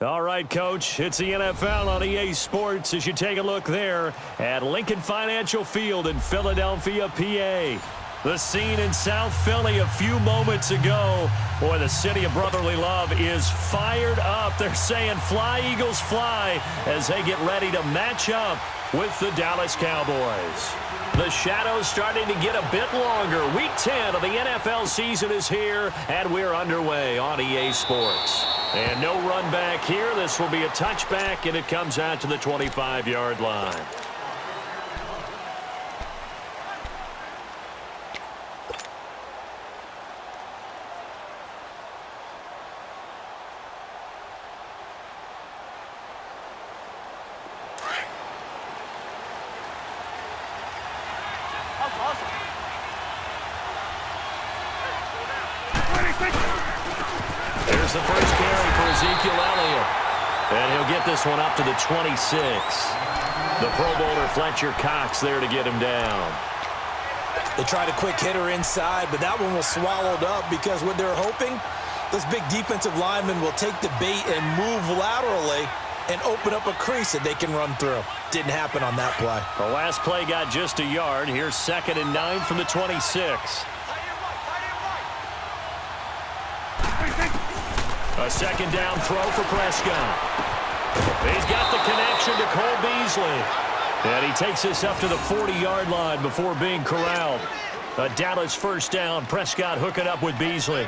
All right, Coach, it's the NFL on EA Sports as you take a look there at Lincoln Financial Field in Philadelphia, PA. The scene in South Philly a few moments ago. Boy, the city of brotherly love is fired up. They're saying, "Fly, Eagles, fly," as they get ready to match up with the Dallas Cowboys. The shadows starting to get a bit longer. Week 10 of the NFL season is here, and we're underway on EA Sports. And no run back here. This will be a touchback, and it comes out to the 25-yard line. There's the first carry for Ezekiel Elliott. And he'll get this one up to the 26. The Pro Bowler Fletcher Cox there to get him down. They tried a quick hitter inside, but that one was swallowed up because what they're hoping, those big defensive linemen will take the bait and move laterally and open up a crease that they can run through. Didn't happen on that play. The last play got just a yard. Here's 2nd and 9 from the 26. A second down throw for Prescott. He's got the connection to Cole Beasley. And he takes this up to the 40-yard line before being corralled. A Dallas first down. Prescott hooking up with Beasley.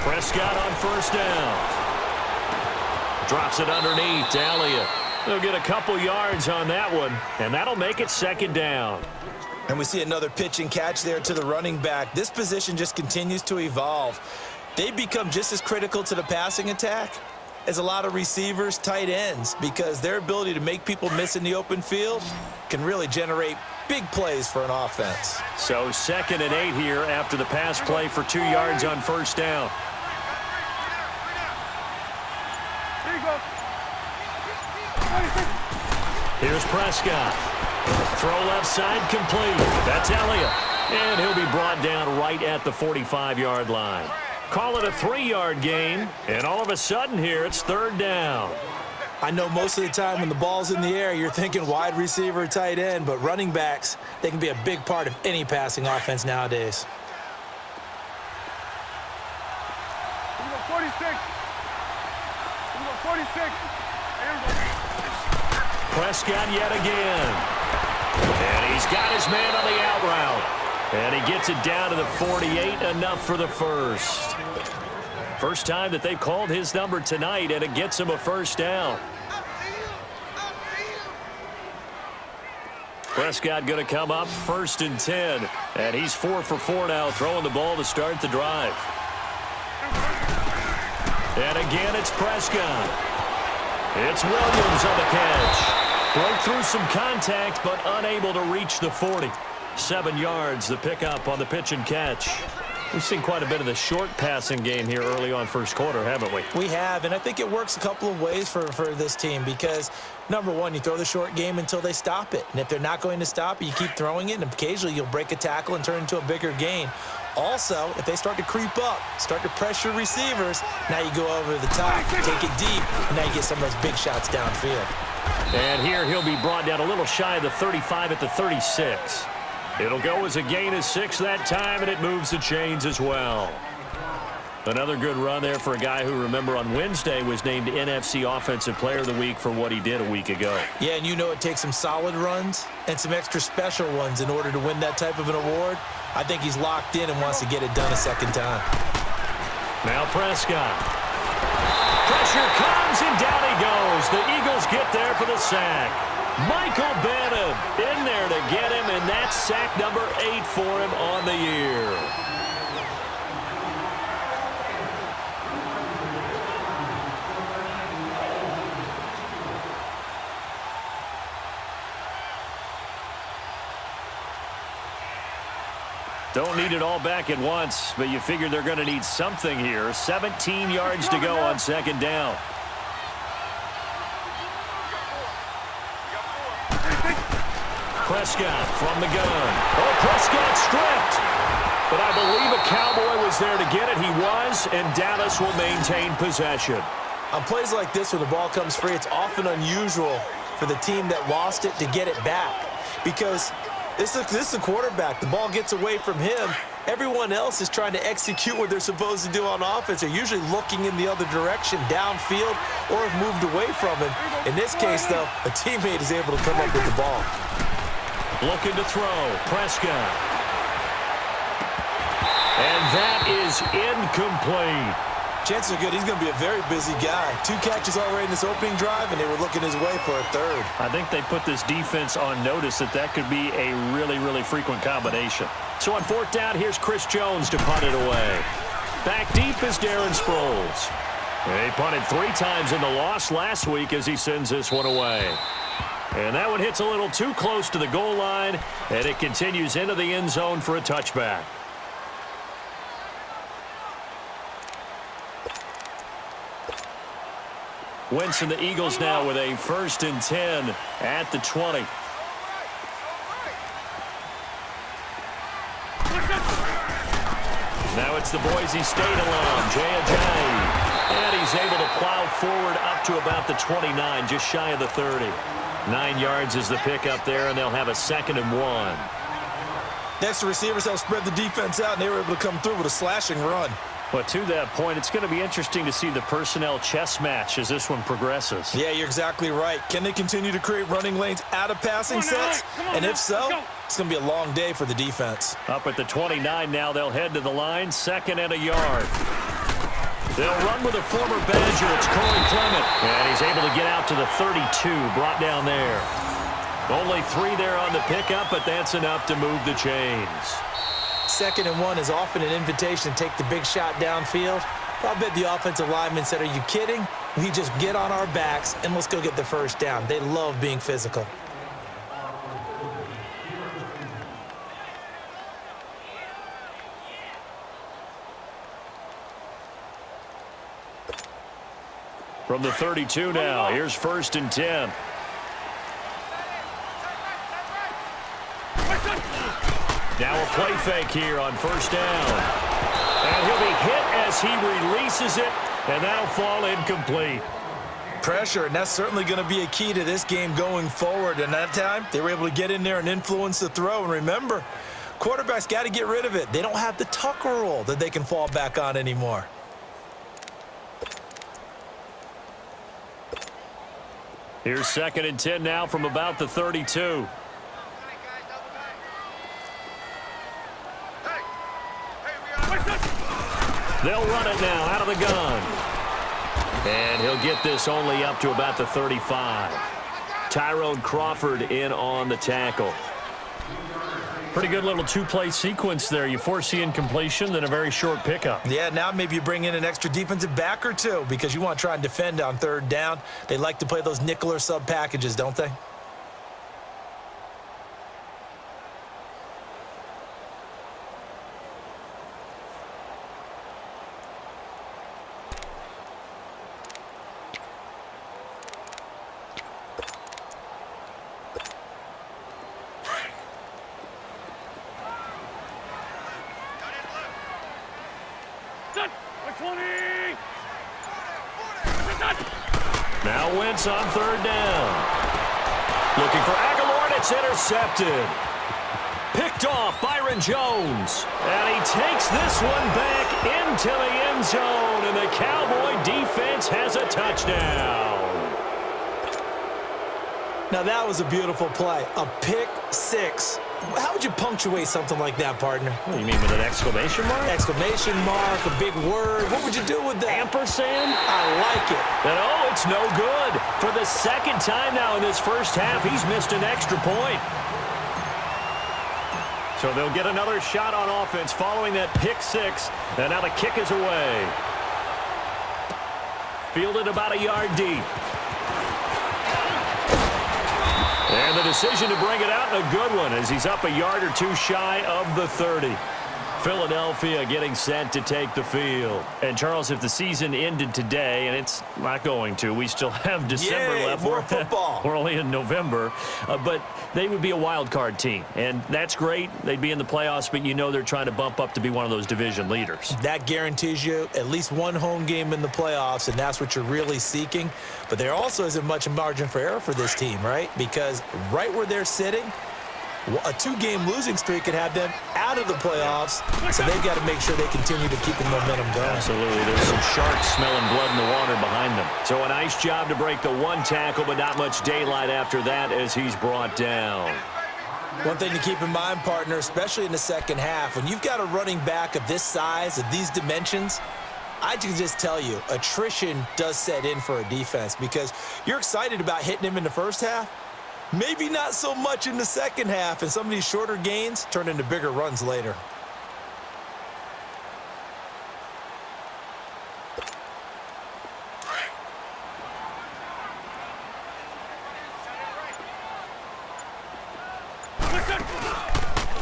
Prescott on first down. Drops it underneath to Elliott. They'll get a couple yards on that one, and that'll make it 2nd down. And we see another pitch and catch there to the running back. This position just continues to evolve. They become just as critical to the passing attack as a lot of receivers, tight ends, because their ability to make people miss in the open field can really generate big plays for an offense. So 2nd and 8 here after the pass play for 2 yards on first down. Here's Prescott. Throw left side complete. That's Elliott. And he'll be brought down right at the 45-yard line. Call it a 3-yard gain. And all of a sudden here, it's 3rd down. I know most of the time when the ball's in the air, you're thinking wide receiver, tight end, but running backs, they can be a big part of any passing offense nowadays. 46. 46. Prescott yet again. And he's got his man on the out route. And he gets it down to the 48, enough for the first. First time that they've called his number tonight, and it gets him a first down. Prescott going to come up 1st and 10. And he's 4 for 4 now, throwing the ball to start the drive. And again, it's Prescott. It's Williams on the catch. Broke through some contact, but unable to reach the 40. 7 yards, the pickup on the pitch and catch. We've seen quite a bit of the short passing game here early on first quarter, haven't we? We have, and I think it works a couple of ways for this team because, number one, you throw the short game until they stop it. And if they're not going to stop it, you keep throwing it, and occasionally you'll break a tackle and turn it into a bigger gain. Also, if they start to creep up, start to pressure receivers, now you go over the top, take it deep, and now you get some of those big shots downfield. And here he'll be brought down a little shy of the 35 at the 36. It'll go as a gain of 6 that time, and it moves the chains as well. Another good run there for a guy who, remember, on Wednesday was named NFC Offensive Player of the Week for what he did a week ago. Yeah, and you know it takes some solid runs and some extra special ones in order to win that type of an award. I think he's locked in and wants to get it done a second time. Now Prescott. Pressure comes, and down he goes. The Eagles get there for the sack. Michael Bennett in there to get him, and that's sack number 8 for him on the year. Don't need it all back at once, but you figure they're going to need something here. 17 yards to go on second down. Prescott from the gun. Oh, Prescott stripped. But I believe a Cowboy was there to get it. He was, and Dallas will maintain possession. On plays like this where the ball comes free, it's often unusual for the team that lost it to get it back. Because this is the quarterback. The ball gets away from him. Everyone else is trying to execute what they're supposed to do on offense. They're usually looking in the other direction, downfield, or have moved away from him. In this case, though, a teammate is able to come up with the ball. Looking to throw. Prescott. And that is incomplete. Chances are good he's going to be a very busy guy. 2 catches already in this opening drive, and they were looking his way for a third. I think they put this defense on notice that could be a really, really frequent combination. So on fourth down, here's Chris Jones to punt it away. Back deep is Darren Sproles. He punted 3 times in the loss last week as he sends this one away. And that one hits a little too close to the goal line, and it continues into the end zone for a touchback. Wentz and the Eagles now with a 1st and 10 at the 20. Now it's the Boise State alum, J.J. And he's able to plow forward up to about the 29, just shy of the 30. 9 yards is the pickup there, and they'll have a 2nd and 1. Next, the receivers help spread the defense out, and they were able to come through with a slashing run. But to that point, it's going to be interesting to see the personnel chess match as this one progresses. Yeah, you're exactly right. Can they continue to create running lanes out of passing sets? And if so, it's going to be a long day for the defense. Up at the 29 now, they'll head to the line, 2nd and a yard. They'll run with a former Badger. It's Corey Clement. And he's able to get out to the 32, brought down there. Only 3 there on the pickup, but that's enough to move the chains. 2nd and 1 is often an invitation to take the big shot downfield. I bet the offensive lineman said, are you kidding? We just get on our backs and let's go get the 1st down. They love being physical. From the 32 now, here's 1st and 10. Now a play fake here on 1st down. And he'll be hit as he releases it, and that'll fall incomplete. Pressure, and that's certainly going to be a key to this game going forward. And that time, they were able to get in there and influence the throw. And remember, quarterbacks got to get rid of it. They don't have the Tucker rule that they can fall back on anymore. Here's 2nd and 10 now from about the 32. They'll run it now out of the gun. And he'll get this only up to about the 35. Tyrone Crawford in on the tackle. Pretty good little 2-play sequence there. You force the incompletion, then a very short pickup. Yeah, now maybe you bring in an extra defensive back or 2 because you want to try and defend on 3rd down. They like to play those nickel or sub packages, don't they? Now Wentz on 3rd down. Looking for Aguilar, and it's intercepted. Picked off Byron Jones. And he takes this one back into the end zone, and the Cowboy defense has a touchdown. Now that was a beautiful play. A pick 6. How would you punctuate something like that, partner? What do you mean, with an exclamation mark? Exclamation mark, a big word. What would you do with that? Ampersand? I like it. And oh, it's no good. For the 2nd time now in this first half, he's missed an extra point. So they'll get another shot on offense following that pick 6. And now the kick is away. Fielded about a yard deep. And the decision to bring it out, and a good one, as he's up a yard or 2 shy of the 30. Philadelphia getting set to take the field. And, Charles, if the season ended today, and it's not going to, we still have December left. More football. We're only in November. But they would be a wild card team. And that's great. They'd be in the playoffs, but you know they're trying to bump up to be one of those division leaders. That guarantees you at least one home game in the playoffs, and that's what you're really seeking. But there also isn't much margin for error for this team, right? Because right where they're sitting, a two-game losing streak could have them out of the playoffs, so they've got to make sure they continue to keep the momentum going. Absolutely. There's some sharks smelling blood in the water behind them. So a nice job to break the one tackle, but not much daylight after that as he's brought down. One thing to keep in mind, partner, especially in the second half, when you've got a running back of this size, of these dimensions, I can just tell you, attrition does set in for a defense because you're excited about hitting him in the first half. Maybe not so much in the second half, and some of these shorter gains turn into bigger runs later.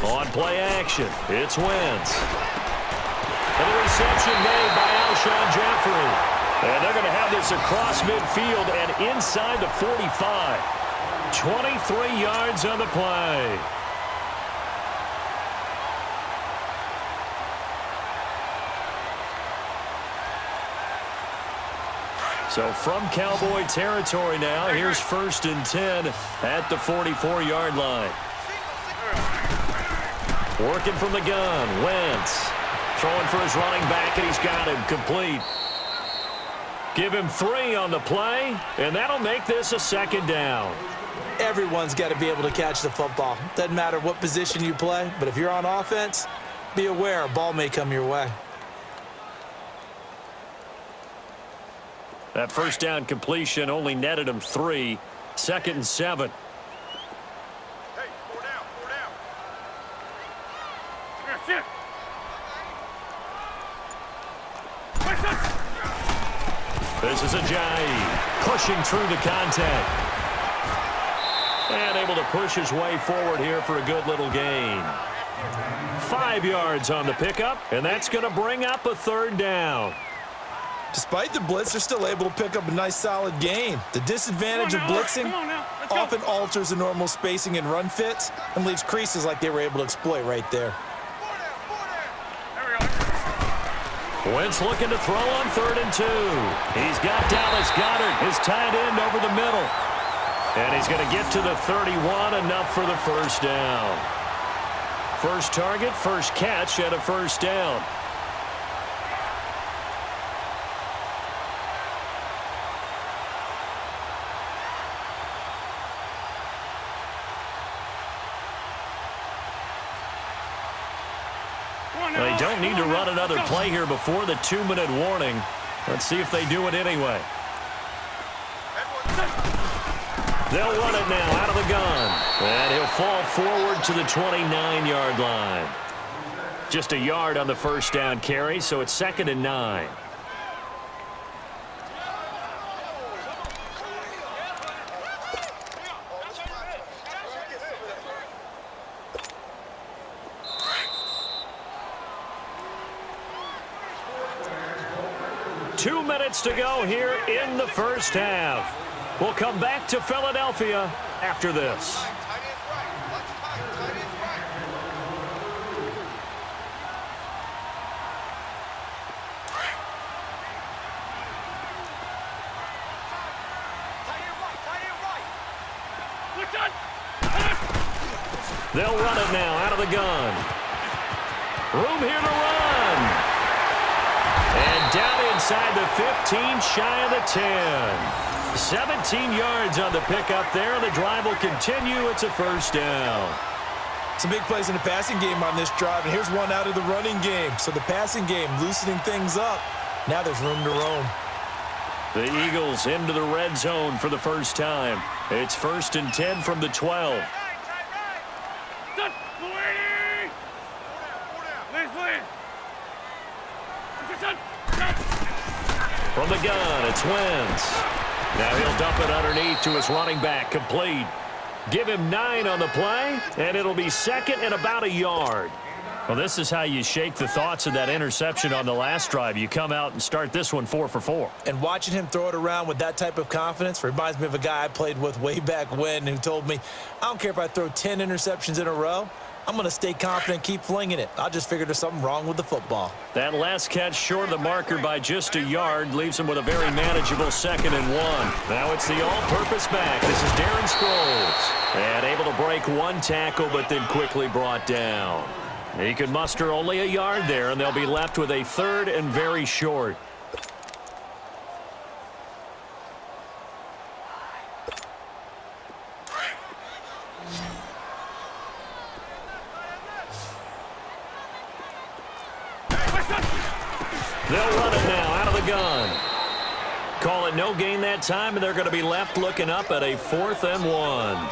On play action, it's Wentz. And the reception made by Alshon Jeffrey. And they're going to have this across midfield and inside the 45. 23 yards on the play. So from Cowboy territory now, here's 1st and 10 at the 44-yard line. Working from the gun, Wentz. Throwing for his running back, and he's got him complete. Give him 3 on the play, and that'll make this a 2nd down. Everyone's got to be able to catch the football. Doesn't matter what position you play, but if you're on offense, be aware a ball may come your way. That first down completion only netted him 3. 2nd and 7. Hey, 4 down, 4 down. This is Ajayi pushing through the contact. And able to push his way forward here for a good little gain. 5 yards on the pickup, and that's going to bring up a 3rd down. Despite the blitz, they're still able to pick up a nice solid gain. The disadvantage of blitzing often alters the normal spacing and run fits and leaves creases like they were able to exploit right there. Wentz looking to throw on 3rd and 2. He's got Dallas Goedert, his tight end, over the middle. And he's going to get to the 31, enough for the 1st down. First target, first catch, and a 1st down. They don't need to run another play here before the 2-minute warning. Let's see if they do it anyway. They'll run it now out of the gun. And he'll fall forward to the 29-yard line. Just a yard on the 1st down carry, so it's 2nd and 9. Two minutes to go here in the first half. We'll come back to Philadelphia after this. They'll run it now out of the gun. Room here to run. And down inside the 15, shy of the 10. 17 yards on the pickup there, and the drive will continue. It's a 1st down. Some big plays in the passing game on this drive, and here's one out of the running game. So the passing game loosening things up. Now there's room to roam. The Eagles into the red zone for the first time. It's 1st and 10 from the 12. From the gun, it's Wentz. Now he'll dump it underneath to his running back, complete. Give him 9 on the play, and it'll be 2nd and about a yard. Well, this is how you shake the thoughts of that interception on the last drive. You come out and start this one 4 for 4. And watching him throw it around with that type of confidence reminds me of a guy I played with way back when who told me, I don't care if I throw 10 interceptions in a row. I'm going to stay confident and keep flinging it. I just figured there's something wrong with the football. That last catch short of the marker by just a yard leaves him with a very manageable 2nd and 1. Now it's the all-purpose back. This is Darren Sproles. And able to break one tackle, but then quickly brought down. He could muster only a yard there, and they'll be left with a 3rd and very short. They'll run it now out of the gun. Call it no gain that time, and they're going to be left looking up at a 4th and 1.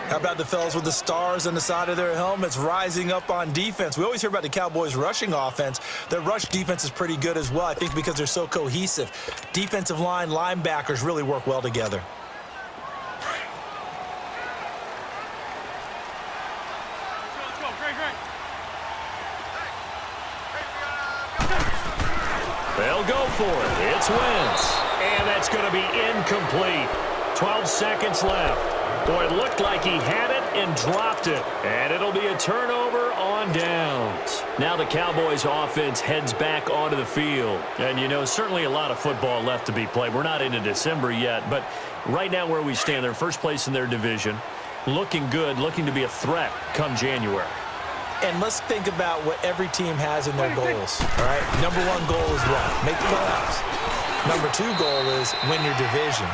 How about the fellas with the stars on the side of their helmets rising up on defense? We always hear about the Cowboys' rushing offense. Their rush defense is pretty good as well, I think, because they're so cohesive. Defensive line, linebackers really work well together. They'll go for it. It's Wentz. And that's going to be incomplete. 12 seconds left. Boy, it looked like he had it and dropped it. And it'll be a turnover on downs. Now the Cowboys offense heads back onto the field. And, you know, certainly a lot of football left to be played. We're not into December yet, but right now where we stand, they're first place in their division. Looking good, looking to be a threat come January. And let's think about what every team has in their goals, all right? Number 1 goal is what? Make the playoffs. Number 2 goal is win your division.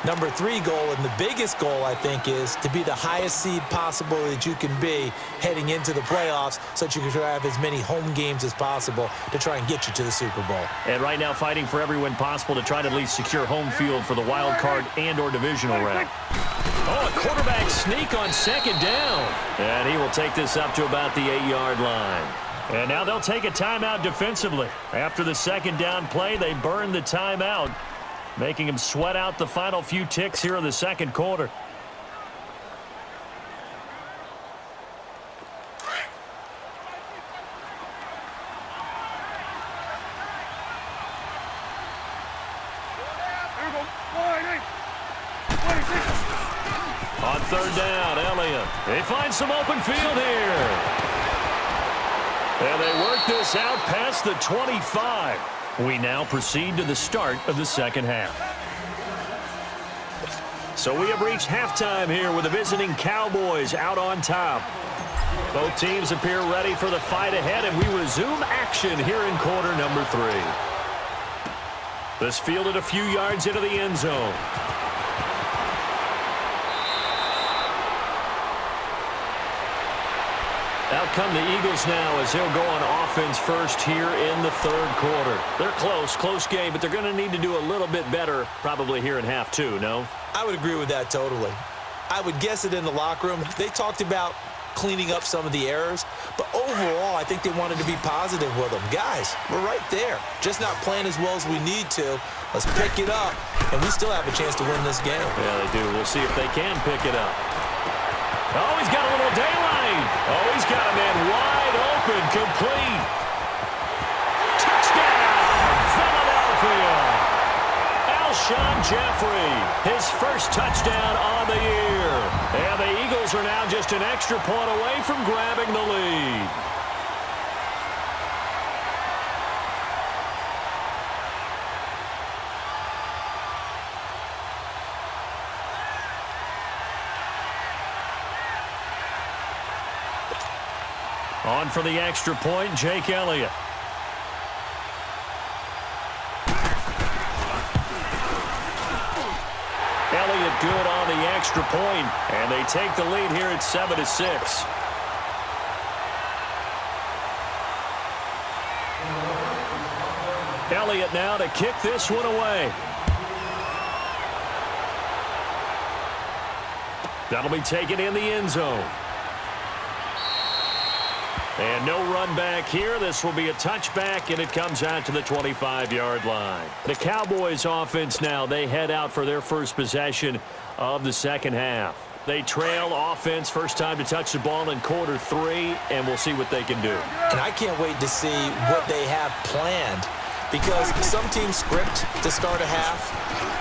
Number 3 goal, and the biggest goal, I think, is to be the highest seed possible that you can be heading into the playoffs so that you can have as many home games as possible to try and get you to the Super Bowl. And right now fighting for every win possible to try to at least secure home field for the wild card and or divisional round. Oh, a quarterback sneak on 2nd down. And he will take this up to about the 8-yard line. And now they'll take a timeout defensively. After the 2nd down play, they burn the timeout, making him sweat out the final few ticks here in the 2nd quarter. On 3rd down, Elliott. They find some open field here. And they work this out past the 25. We now proceed to the start of the 2nd half. So we have reached halftime here with the visiting Cowboys out on top. Both teams appear ready for the fight ahead, and we resume action here in quarter number 3. This fielded a few yards into the end zone. Out come the Eagles now as they'll go on offense first here in the 3rd quarter. They're close game, but they're going to need to do a little bit better probably here in half 2, no? I would agree with that totally. I would guess it in the locker room. They talked about cleaning up some of the errors, but overall, I think they wanted to be positive with them. Guys, we're right there. Just not playing as well as we need to. Let's pick it up, and we still have a chance to win this game. Yeah, they do. We'll see if they can pick it up. Oh, he's got a little daylight. Oh, he's got a man wide open, complete. Touchdown, Philadelphia. Alshon Jeffrey, his first touchdown on the year. And the Eagles are now just an extra point away from grabbing the lead. On for the extra point, Jake Elliott. Elliott good on the extra point, and they take the lead here at 7-6. Elliott now to kick this one away. That'll be taken in the end zone. And no run back here. This will be a touchback, and it comes out to the 25-yard line. The Cowboys offense now, they head out for their first possession of the 2nd half. They trail offense, first time to touch the ball in quarter 3, and we'll see what they can do. And I can't wait to see what they have planned, because some teams script to start a half.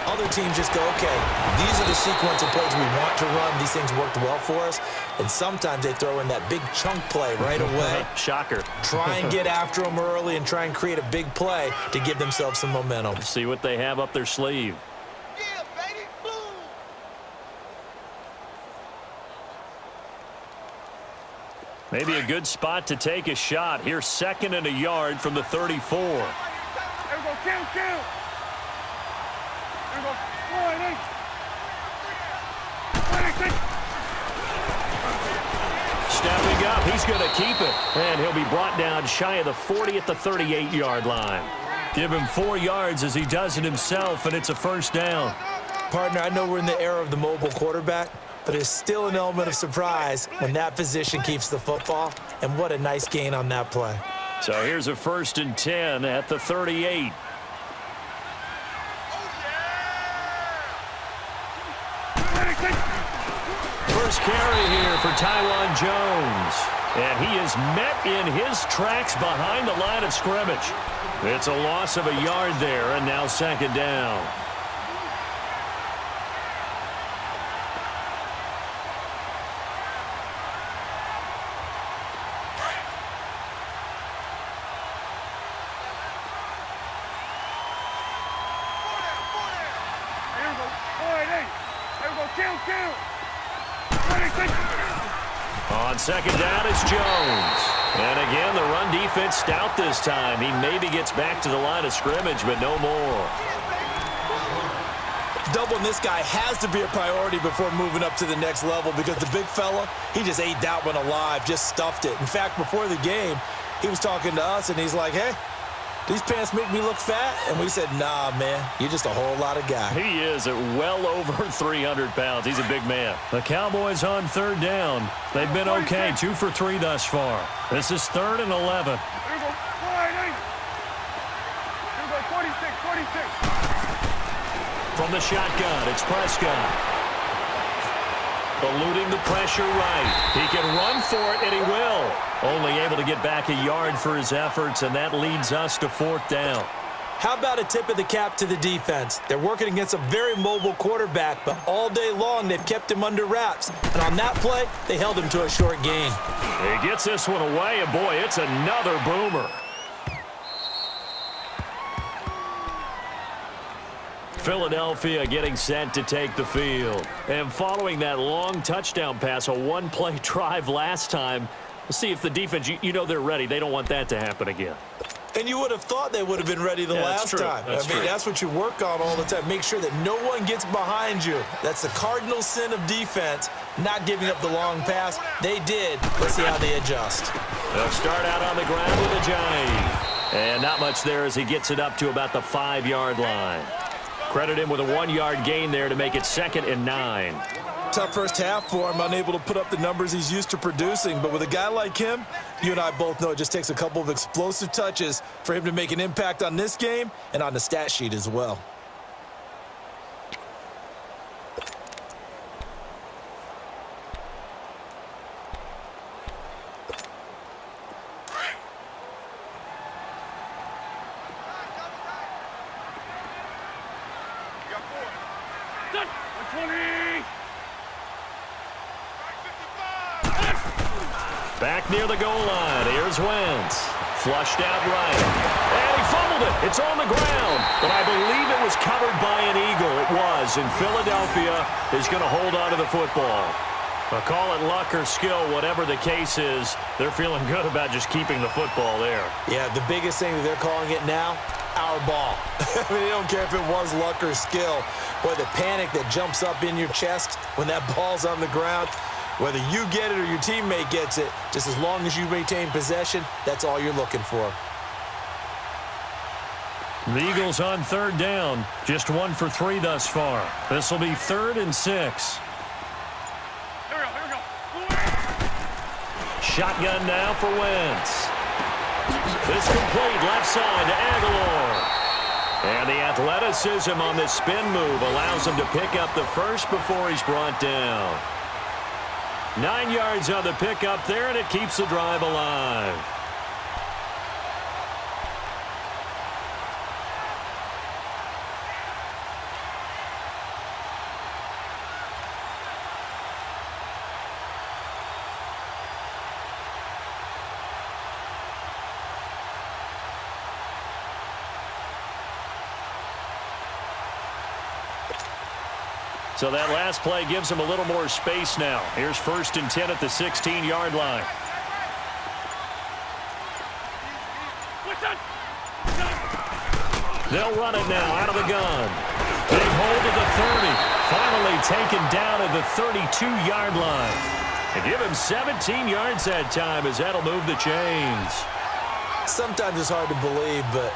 Other teams just go, okay, these are the sequence of plays we want to run. These things worked well for us. And sometimes they throw in that big chunk play right away. Shocker. Try and get after them early and try and create a big play to give themselves some momentum. See what they have up their sleeve. Yeah, baby. Boom. Maybe a good spot to take a shot. Here's 2nd and a yard from the 34. There we go. Kill. There we go. Stepping up, he's going to keep it. And he'll be brought down shy of the 40 at the 38-yard line. Give him 4 yards as he does it himself, and it's a first down. Partner, I know we're in the era of the mobile quarterback, but there's still an element of surprise when that position keeps the football, and what a nice gain on that play. So here's a 1st and 10 at the 38. First carry here for Tywan Jones. And he is met in his tracks behind the line of scrimmage. It's a loss of a yard there, and now 2nd down. On 2nd down, it's Jones. And again, the run defense stout this time. He maybe gets back to the line of scrimmage, but no more. Doubling this guy has to be a priority before moving up to the next level, because the big fella, he just ate that one alive, just stuffed it. In fact, before the game, he was talking to us, and he's like, hey, these pants make me look fat. And we said, nah, man, you're just a whole lot of guy. He is at well over 300 pounds. He's a big man. The Cowboys on 3rd down. They've been okay, 2 for 3 thus far. This is 3rd and 11. Here we go. 46. From the shotgun, it's Prescott. Eluding the pressure right. He can run for it, and he will. Only able to get back a yard for his efforts, and that leads us to 4th down. How about a tip of the cap to the defense? They're working against a very mobile quarterback, but all day long they've kept him under wraps. And on that play, they held him to a short gain. He gets this one away, and boy, it's another boomer. Philadelphia getting set to take the field. And following that long touchdown pass, a one-play drive last time, let's see if the defense, you know they're ready. They don't want that to happen again. And you would have thought they would have been ready the last time. That's what you work on all the time. Make sure that no one gets behind you. That's the cardinal sin of defense, not giving up the long pass. They did. Let's see how they adjust. They'll start out on the ground with a jive. And not much there as he gets it up to about the 5-yard line. Credit him with a 1-yard gain there to make it 2nd and 9. Tough first half for him, unable to put up the numbers he's used to producing. But with a guy like him, you and I both know it just takes a couple of explosive touches for him to make an impact on this game and on the stat sheet as well. Back near the goal line. Here's Wentz. Flushed out right. And he fumbled it. It's on the ground. But I believe it was covered by an Eagle. It was. And Philadelphia is going to hold on to the football. I'll call it luck or skill, whatever the case is. They're feeling good about just keeping the football there. Yeah, the biggest thing that they're calling it now, our ball. I mean, they don't care if it was luck or skill. Boy, the panic that jumps up in your chest when that ball's on the ground, whether you get it or your teammate gets it, just as long as you maintain possession, that's all you're looking for. The Eagles on 3rd down. Just 1 for 3 thus far. This will be 3rd and 6. Here we go. Shotgun now for Wentz. This complete left side to Aguilar. And the athleticism on this spin move allows him to pick up the first before he's brought down. 9 yards on the pickup there, and it keeps the drive alive. So that last play gives him a little more space now. Here's 1st and 10 at the 16-yard line. They'll run it now out of the gun. Big hold of the 30. Finally taken down at the 32-yard line. And give him 17 yards that time as that'll move the chains. Sometimes it's hard to believe, but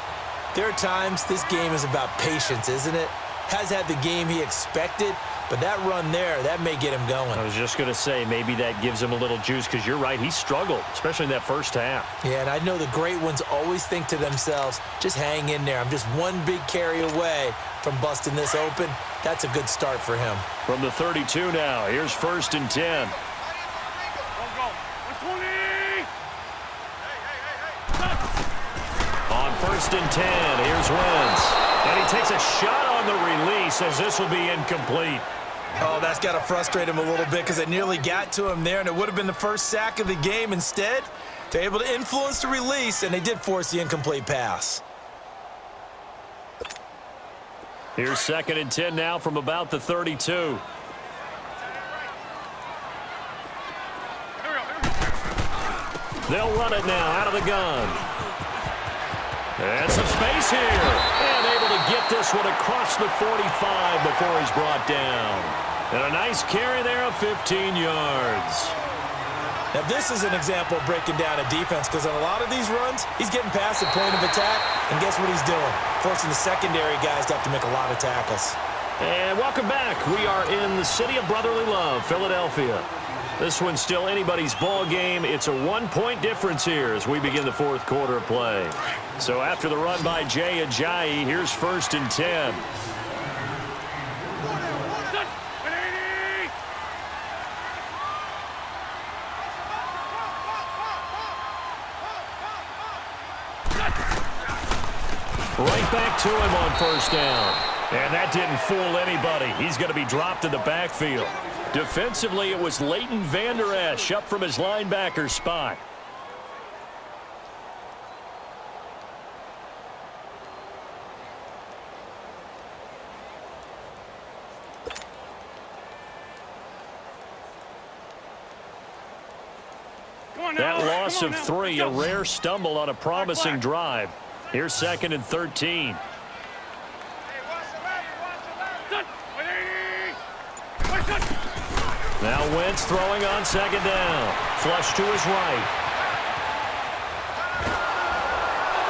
there are times this game is about patience, isn't it? Has had the game he expected, but that run there, that may get him going. I was just going to say, maybe that gives him a little juice because you're right, he struggled, especially in that first half. Yeah, and I know the great ones always think to themselves, just hang in there. I'm just one big carry away from busting this open. That's a good start for him. From the 32 now, here's 1st and 10. On 1st and 10, here's Wentz. And he takes a shot on the release as this will be incomplete. Oh, that's got to frustrate him a little bit because it nearly got to him there, and it would have been the first sack of the game. Instead, they're able to influence the release, and they did force the incomplete pass. Here's 2nd and 10 now from about the 32. They'll run it now out of the gun. And some space here. And able to get this one across the 45 before he's brought down. And a nice carry there of 15 yards. Now, this is an example of breaking down a defense because on a lot of these runs, he's getting past the point of attack, and guess what he's doing? Forcing the secondary guys to have to make a lot of tackles. And welcome back. We are in the city of brotherly love, Philadelphia. This one's still anybody's ball game. It's a 1-point difference here as we begin the 4th quarter of play. So after the run by Jay Ajayi, here's 1st and 10. Right back to him on 1st down. And that didn't fool anybody. He's going to be dropped in the backfield. Defensively, it was Leighton Vander Esch up from his linebacker spot. That loss of 3, a rare stumble on a promising drive. Here's 2nd and 13. Now Wentz throwing on 2nd down. Flush to his right.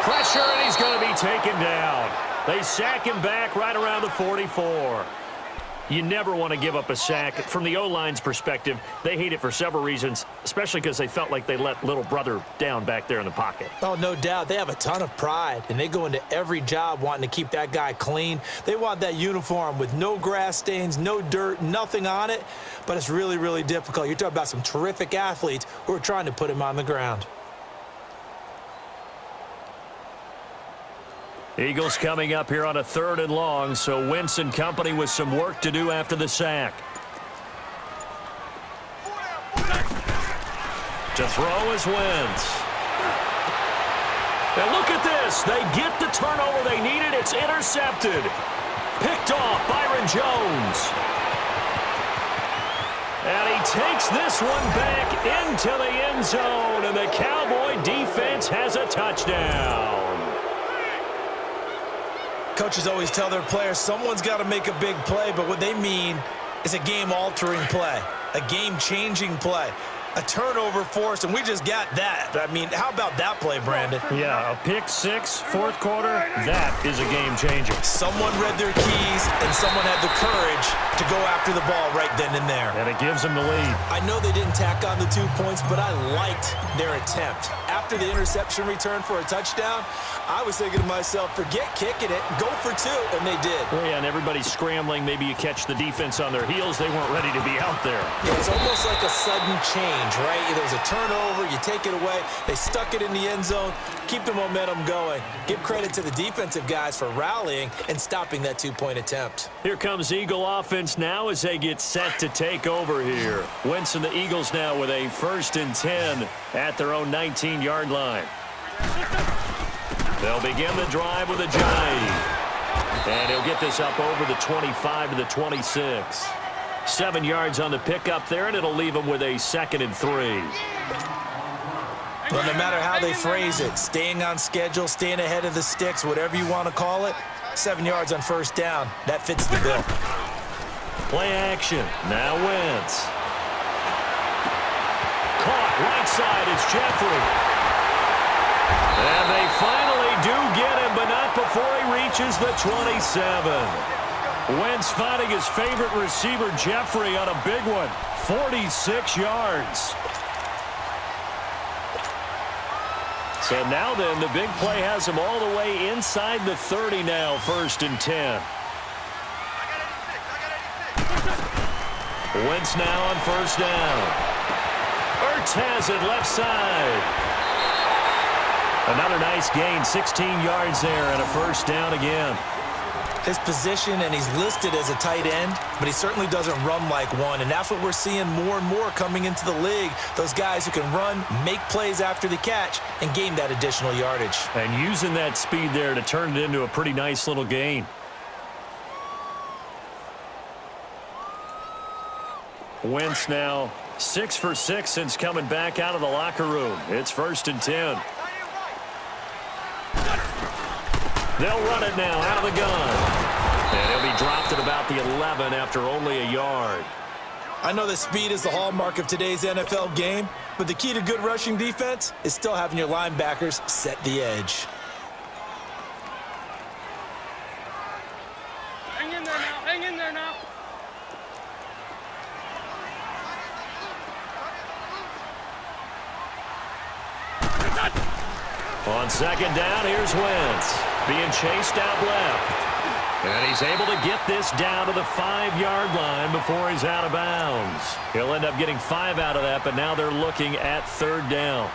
Pressure, and he's going to be taken down. They sack him back right around the 44. You never want to give up a sack. From the O-line's perspective, they hate it for several reasons, especially because they felt like they let little brother down back there in the pocket. Oh, no doubt. They have a ton of pride, and they go into every job wanting to keep that guy clean. They want that uniform with no grass stains, no dirt, nothing on it, but it's really, really difficult. You're talking about some terrific athletes who are trying to put him on the ground. Eagles coming up here on a 3rd and long, so Wentz and company with some work to do after the sack. To throw is Wentz. And look at this. They get the turnover they needed. It's intercepted. Picked off Byron Jones. And he takes this one back into the end zone, and the Cowboy defense has a touchdown. Coaches always tell their players someone's got to make a big play, but what they mean is a game-altering play, a game-changing play, a turnover forced, and we just got that. I mean, how about that play, Brandon? Yeah, a pick 6, 4th quarter, that is a game-changer. Someone read their keys, and someone had the courage to go after the ball right then and there. And it gives them the lead. I know they didn't tack on the 2 points, but I liked their attempt. After after the interception return for a touchdown, I was thinking to myself, forget kicking it, go for two, and they did. Well, yeah, and everybody's scrambling. Maybe you catch the defense on their heels. They weren't ready to be out there. Yeah, it's almost like a sudden change, right? There's a turnover, you take it away, they stuck it in the end zone, keep the momentum going. Give credit to the defensive guys for rallying and stopping that two-point attempt. Here comes Eagle offense now as they get set to take over here. Wentz and the Eagles now with a 1st and 10 at their own 19-yard line. They'll begin the drive with a jive. And he'll get this up over the 25 to the 26. 7 yards on the pickup there, and it'll leave him with a 2nd and 3. Well, no matter how they phrase it, staying on schedule, staying ahead of the sticks, whatever you want to call it, 7 yards on 1st down, that fits the bill. Play action. Now Wentz. Caught right side. It's Jeffrey. And they finally do get him, but not before he reaches the 27. Wentz finding his favorite receiver, Jeffrey, on a big one. 46 yards. So now then, the big play has him all the way inside the 30 now, 1st and 10. Wentz now on 1st down. Ertz has it left side. Another nice gain, 16 yards there, and a 1st down again. His position, and he's listed as a tight end, but he certainly doesn't run like one, and that's what we're seeing more and more coming into the league. Those guys who can run, make plays after the catch, and gain that additional yardage. And using that speed there to turn it into a pretty nice little gain. Wentz now 6 for 6 since coming back out of the locker room. It's 1st and 10. They'll run it now out of the gun. And he'll be dropped at about the 11 after only a yard. I know that speed is the hallmark of today's NFL game, but the key to good rushing defense is still having your linebackers set the edge. Hang in there now. Hang in there now. On 2nd down, here's Wentz. Being chased out left. And he's able to get this down to the 5-yard line before he's out of bounds. He'll end up getting 5 out of that, but now they're looking at 3rd down.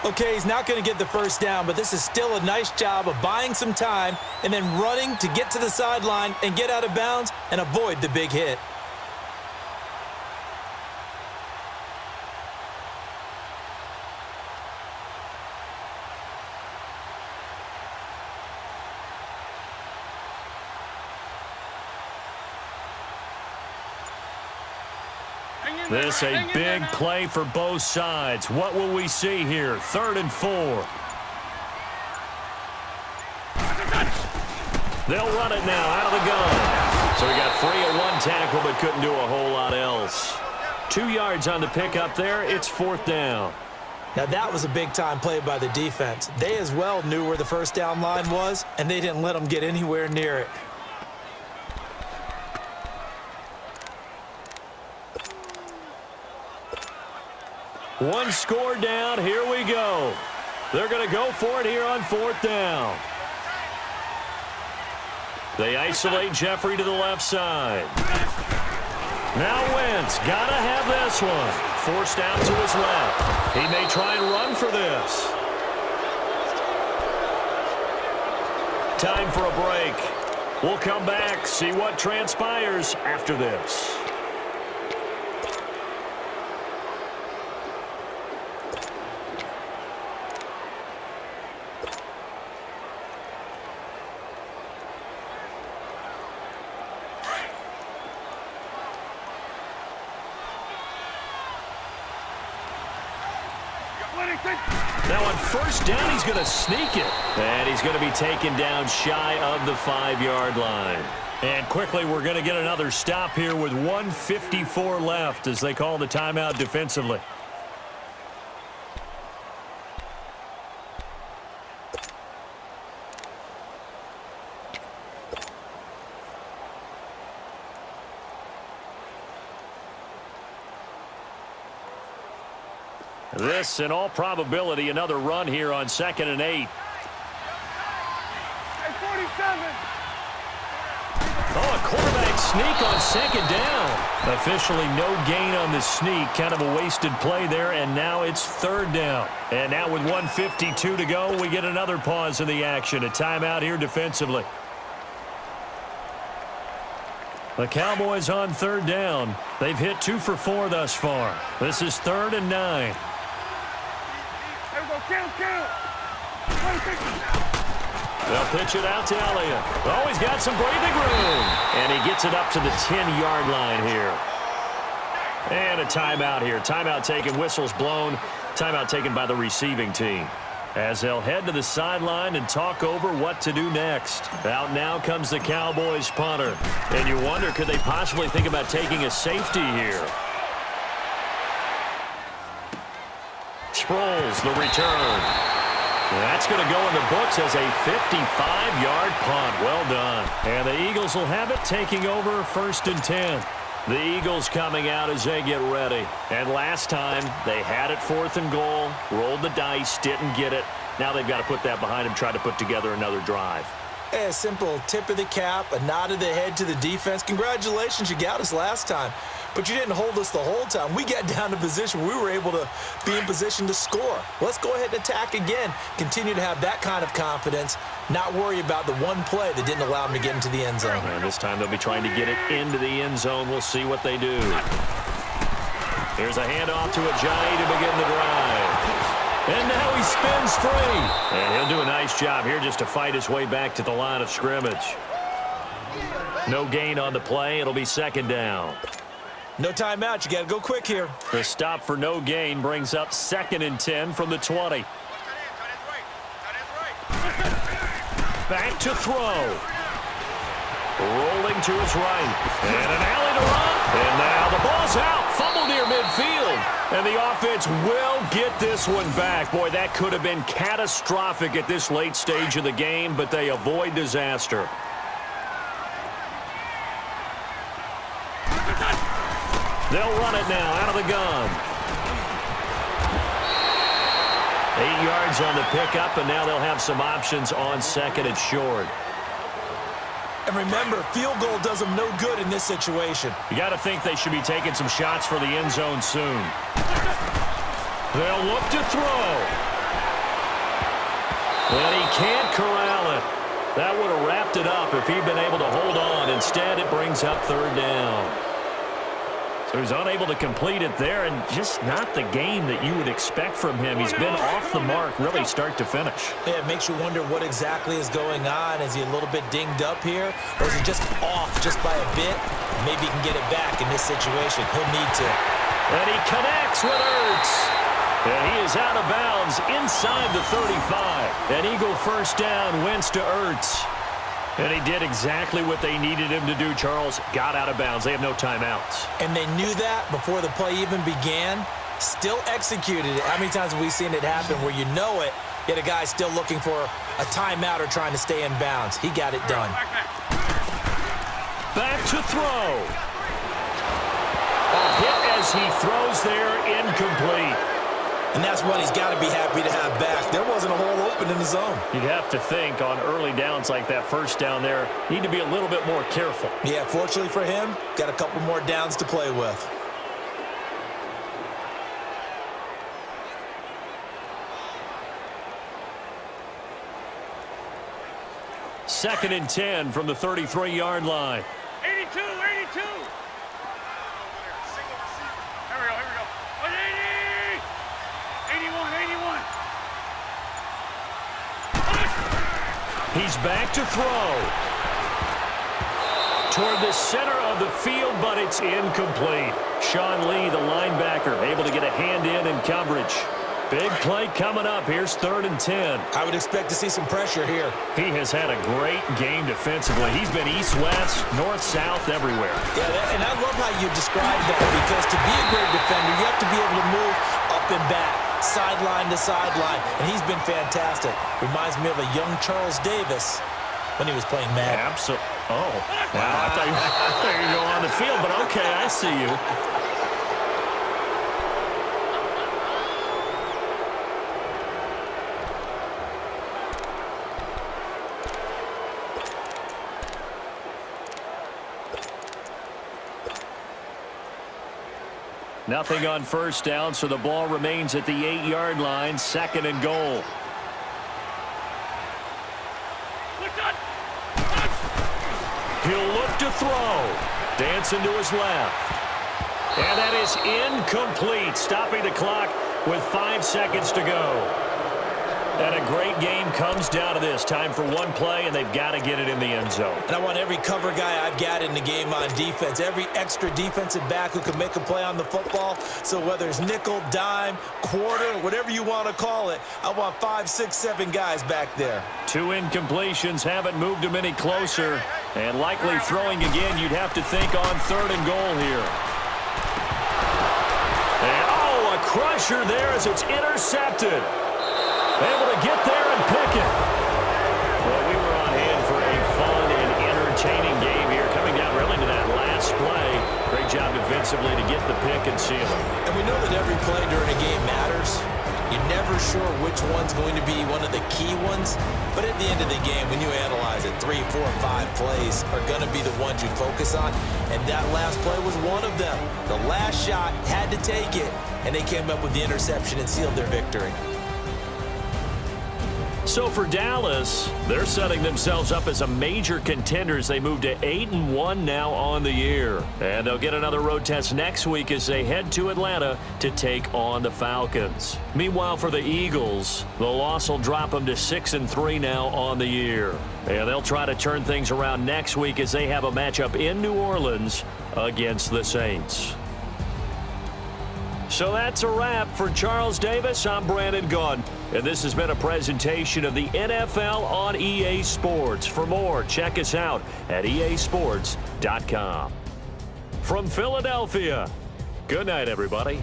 Okay, he's not going to get the 1st down, but this is still a nice job of buying some time and then running to get to the sideline and get out of bounds and avoid the big hit. This a big play for both sides. What will we see here? 3rd and 4. They'll run it now out of the gun. So he got free of 1 tackle but couldn't do a whole lot else. 2 yards on the pickup there. It's 4th down. Now that was a big-time play by the defense. They as well knew where the 1st down line was, and they didn't let them get anywhere near it. One score down. Here we go. They're going to go for it here on 4th down. They isolate Jeffrey to the left side. Now Wentz. Got to have this one. Forced out to his left. He may try and run for this. Time for a break. We'll come back, see what transpires after this. Now on 1st down, he's going to sneak it. And he's going to be taken down shy of the 5-yard line. And quickly, we're going to get another stop here with 1:54 left as they call the timeout defensively. This, in all probability, another run here on 2nd and 8. Hey, 47. Oh, a quarterback sneak on 2nd down. Officially no gain on the sneak. Kind of a wasted play there, and now it's 3rd down. And now with 1:52 to go, we get another pause in the action. A timeout here defensively. The Cowboys on 3rd down. They've hit 2 for 4 thus far. This is 3rd and 9. There we go. Count. 26. They'll pitch it out to Elliott. Oh, he's got some breathing room. And he gets it up to the 10-yard line here. And a timeout here. Timeout taken, whistles blown. Timeout taken by the receiving team. As they'll head to the sideline and talk over what to do next. Out now comes the Cowboys punter. And you wonder, could they possibly think about taking a safety here? Sproles, the return. That's going to go in the books as a 55-yard punt. Well done. And the Eagles will have it, taking over 1st and 10. The Eagles coming out as they get ready. And last time, they had it 4th and goal, rolled the dice, didn't get it. Now they've got to put that behind them, try to put together another drive. A simple tip of the cap, a nod of the head to the defense. Congratulations, you got us last time. But you didn't hold us the whole time. We got down to position. We were able to be in position to score. Let's go ahead and attack again. Continue to have that kind of confidence. Not worry about the one play that didn't allow them to get into the end zone. And this time they'll be trying to get it into the end zone. We'll see what they do. Here's a handoff to Ajayi to begin the drive. And now he spins free. And he'll do a nice job here just to fight his way back to the line of scrimmage. No gain on the play. It'll be 2nd down. No timeout. You got to go quick here. The stop for no gain brings up 2nd and 10 from the 20. Back to throw. Rolling to his right. And an alley to run. And now the ball's out. Fumble near midfield. And the offense will get this one back. Boy, that could have been catastrophic at this late stage of the game, but they avoid disaster. They'll run it now out of the gun. 8 yards on the pickup, and now they'll have some options on 2nd and short. And remember, field goal does them no good in this situation. You got to think they should be taking some shots for the end zone soon. They'll look to throw. And he can't corral it. That would have wrapped it up if he'd been able to hold on. Instead, it brings up 3rd down. So he's unable to complete it there, and just not the game that you would expect from him. He's been off the mark really start to finish. Yeah, it makes you wonder what exactly is going on. Is he a little bit dinged up here, or is he just off just by a bit? Maybe he can get it back in this situation. He'll need to. And he connects with Ertz. And he is out of bounds inside the 35. An Eagle 1st down, Wentz to Ertz. And he did exactly what they needed him to do, Charles. Got out of bounds. They have no timeouts. And they knew that before the play even began. Still executed it. How many times have we seen it happen where you know it, yet a guy still looking for a timeout or trying to stay in bounds? He got it done. Back to throw. A hit as he throws there, incomplete. And that's what he's got to be happy to have back. There wasn't a hole open in the zone. You'd have to think on early downs like that 1st down there, need to be a little bit more careful. Yeah, fortunately for him, got a couple more downs to play with. Second and 10 from the 33-yard line. 82. Here we go. 180. 81. He's back to throw. Toward the center of the field, but it's incomplete. Sean Lee, the linebacker, able to get a hand in coverage. Big play coming up. Here's 3rd and 10. I would expect to see some pressure here. He has had a great game defensively. He's been east-west, north-south, everywhere. Yeah, and I love how you describe that, because to be a great defender, you have to be able to move up and back, sideline to sideline, and he's been fantastic. Reminds me of a young Charles Davis when he was playing Madden. Absolutely. Oh, wow. I thought you were going on the field, but okay, I see you. Nothing on first down, so the ball remains at the 8-yard line, 2nd and goal. He'll look to throw. Dancing to his left. And that is incomplete, stopping the clock with 5 seconds to go. And a great game comes down to this. Time for one play, and they've got to get it in the end zone. And I want every cover guy I've got in the game on defense, every extra defensive back who can make a play on the football. So whether it's nickel, dime, quarter, whatever you want to call it, I want 5, 6, 7 guys back there. 2 incompletions haven't moved him any closer. And likely throwing again, you'd have to think on 3rd and goal here. And, oh, a crusher there as it's intercepted. Able to get there and pick it. Well, we were on hand for a fun and entertaining game here, coming down really to that last play. Great job defensively to get the pick and seal it. And we know that every play during a game matters. You're never sure which one's going to be one of the key ones. But at the end of the game, when you analyze it, 3, 4, 5 plays are going to be the ones you focus on. And that last play was one of them. The last shot had to take it, and they came up with the interception and sealed their victory. So for Dallas, they're setting themselves up as a major contender as they move to 8-1 now on the year. And they'll get another road test next week as they head to Atlanta to take on the Falcons. Meanwhile, for the Eagles, the loss will drop them to 6-3 now on the year. And they'll try to turn things around next week as they have a matchup in New Orleans against the Saints. So that's a wrap. For Charles Davis, I'm Brandon Gunn. And this has been a presentation of the NFL on EA Sports. For more, check us out at easports.com. From Philadelphia, good night, everybody.